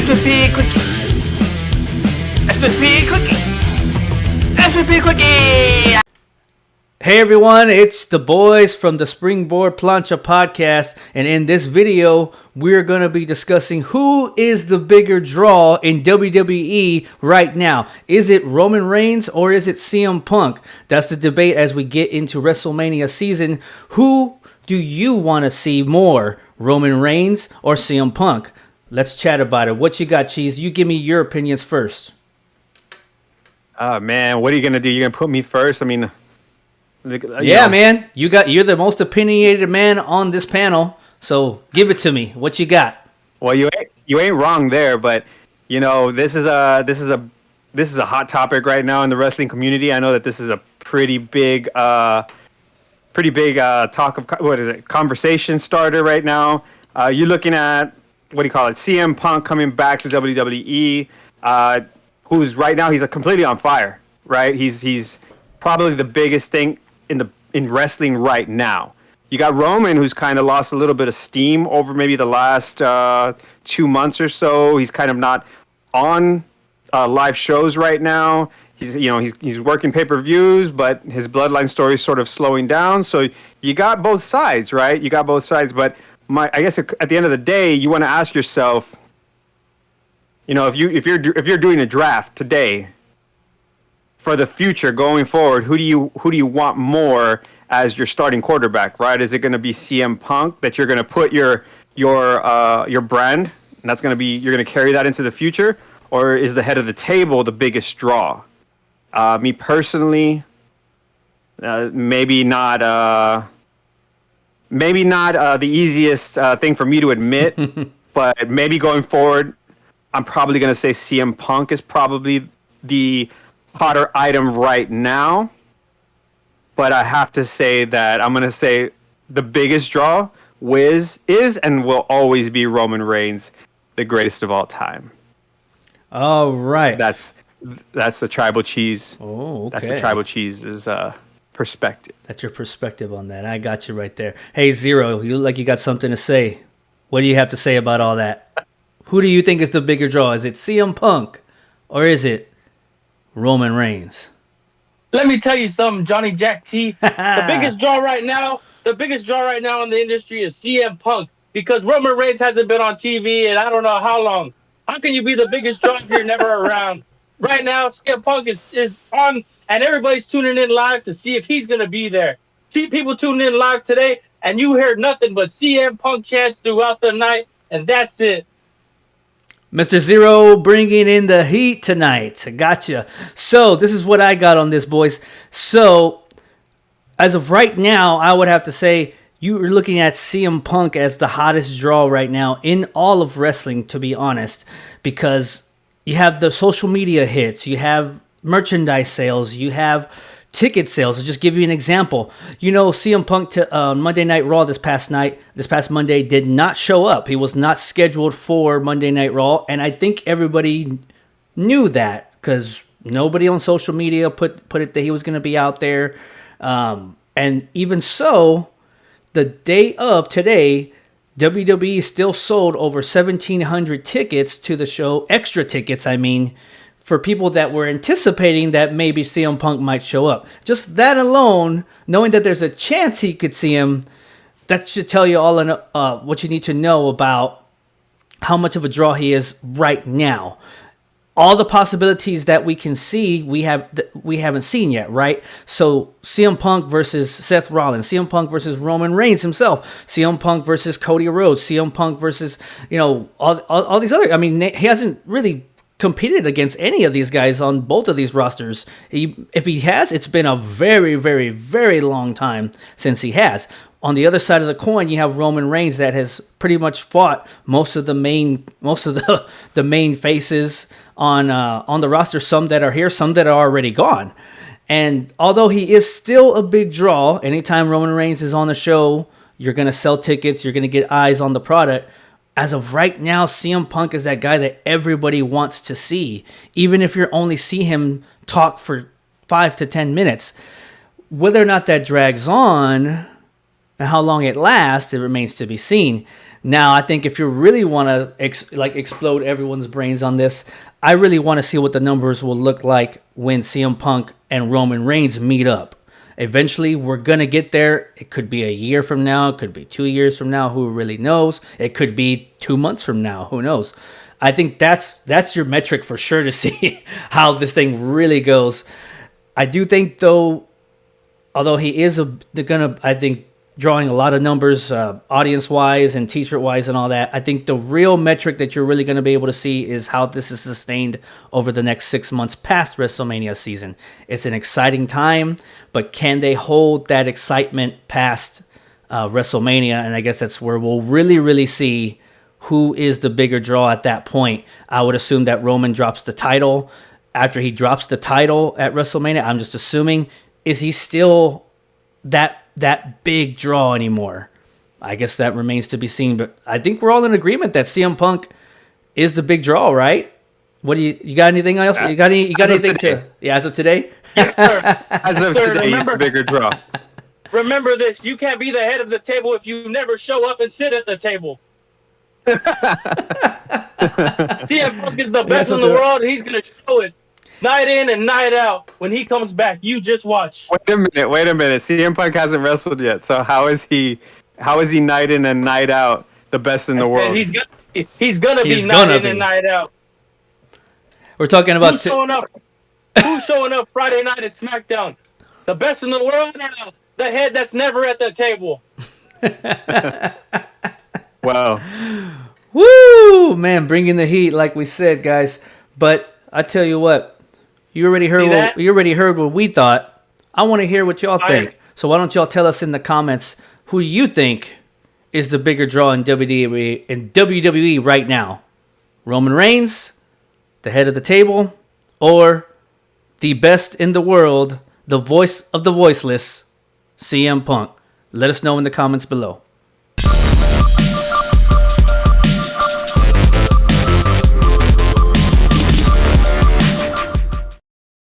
SPP Quickie. SPP Quickie. SPP Quickie. Hey everyone, it's the boys from the Springboard Plancha podcast, and in this video, we're going to be discussing who is the bigger draw in WWE right now. Is it Roman Reigns or is it CM Punk? That's the debate as we get into WrestleMania season. Who do you want to see more, Roman Reigns or CM Punk? Let's chat about it. What you got, Cheese? You give me your opinions first. Oh man, what are you gonna do? You're gonna put me first? I mean, man, you're the most opinionated man on this panel. So give it to me. What you got? Well, you ain't wrong there, but you know this is a hot topic right now in the wrestling community. I know that this is a pretty big talk of conversation starter right now. You're looking at CM Punk coming back to WWE, who's right now he's completely on fire, right? He's probably the biggest thing in wrestling right now. You got Roman, who's kind of lost a little bit of steam over maybe the last 2 months or so. He's kind of not on live shows right now. He's working pay-per-views, but his bloodline story is sort of slowing down. So you got both sides, right? You got both sides, but I guess at the end of the day, you want to ask yourself, if you're doing a draft today for the future going forward, who do you want more as your starting quarterback, right? Is it going to be CM Punk that you're going to put your brand, and that's going to be you're going to carry that into the future, or is the head of the table the biggest draw? Me personally, maybe not. Maybe not the easiest thing for me to admit, but maybe going forward, I'm probably going to say CM Punk is probably the hotter item right now. But I have to say that I'm going to say the biggest draw is and will always be Roman Reigns, the greatest of all time. All right. That's the tribal cheese. Oh, okay. That's the tribal cheese's perspective. That's your perspective on that. I got you right there. Hey, Zero, you look like you got something to say. What do you have to say about all that? Who do you think is the bigger draw? Is it CM Punk or is it Roman Reigns? Let me tell you something, Johnny Jack T. The biggest draw right now in the industry is CM Punk, because Roman Reigns hasn't been on TV in I don't know how long. How can you be the biggest draw if you're never around? Right now, CM Punk is on, and everybody's tuning in live to see if he's going to be there. People tuning in live today, and you hear nothing but CM Punk chants throughout the night, and that's it. Mr. Zero bringing in the heat tonight. Gotcha. So this is what I got on this, boys. So as of right now, I would have to say you're looking at CM Punk as the hottest draw right now in all of wrestling, to be honest, because you have the social media hits, you have merchandise sales, you have ticket sales. I'll just give you an example. CM Punk to Monday Night Raw this past Monday did not show up. He was not scheduled for Monday Night Raw, and I think everybody knew that because nobody on social media put it that he was going to be out there. And even so, the day of today, WWE still sold over 1,700 tickets to the show, extra tickets, for people that were anticipating that maybe CM Punk might show up. Just that alone, knowing that there's a chance he could see him, that should tell you all what you need to know about how much of a draw he is right now. All the possibilities that we can see, we haven't seen yet, right? So CM Punk versus Seth Rollins, CM Punk versus Roman Reigns himself, CM Punk versus Cody Rhodes, CM Punk versus all these other. He hasn't really competed against any of these guys on both of these rosters. If he has, it's been a very, very, very long time since he has. On the other side of the coin, you have Roman Reigns that has pretty much fought most of the main faces on the roster. Some that are here, some that are already gone. And although he is still a big draw, anytime Roman Reigns is on the show, you're gonna sell tickets, you're gonna get eyes on the product. As of right now, CM Punk is that guy that everybody wants to see, even if you only see him talk for 5 to 10 minutes. Whether or not that drags on and how long it lasts, it remains to be seen. Now, I think if you really want to explode everyone's brains on this, I really want to see what the numbers will look like when CM Punk and Roman Reigns meet up. Eventually, we're going to get there. It could be a year from now. It could be 2 years from now. Who really knows? It could be 2 months from now. Who knows? I think that's your metric for sure to see how this thing really goes. I do think, though, although he is I think, drawing a lot of numbers, audience-wise and T-shirt-wise and all that, I think the real metric that you're really going to be able to see is how this is sustained over the next 6 months past WrestleMania season. It's an exciting time, but can they hold that excitement past WrestleMania? And I guess that's where we'll really, really see who is the bigger draw at that point. I would assume that Roman drops the title. After he drops the title at WrestleMania, I'm just assuming, is he still that big draw anymore? I guess that remains to be seen, but I think we're all in agreement that CM Punk is the big draw, right? What do you got anything else? You got anything to? Yeah, as of today. Yes, sir. As of today, he's the bigger draw. Remember this: you can't be the head of the table if you never show up and sit at the table. CM Punk is the best in the world. He's gonna show it night in and night out. When he comes back, you just watch. Wait a minute. CM Punk hasn't wrestled yet, so how is he night in and night out the best in the world? He's gonna be night in and night out. We're talking about who's showing up. Who's showing up Friday night at SmackDown? The best in the world, or the head that's never at the table? Wow. Woo, man, bringing the heat, like we said, guys. But I tell you what, you already heard what we thought. I want to hear what y'all think. So why don't y'all tell us in the comments who you think is the bigger draw in WWE right now? Roman Reigns, the head of the table, or the best in the world, the voice of the voiceless, CM Punk? Let us know in the comments below.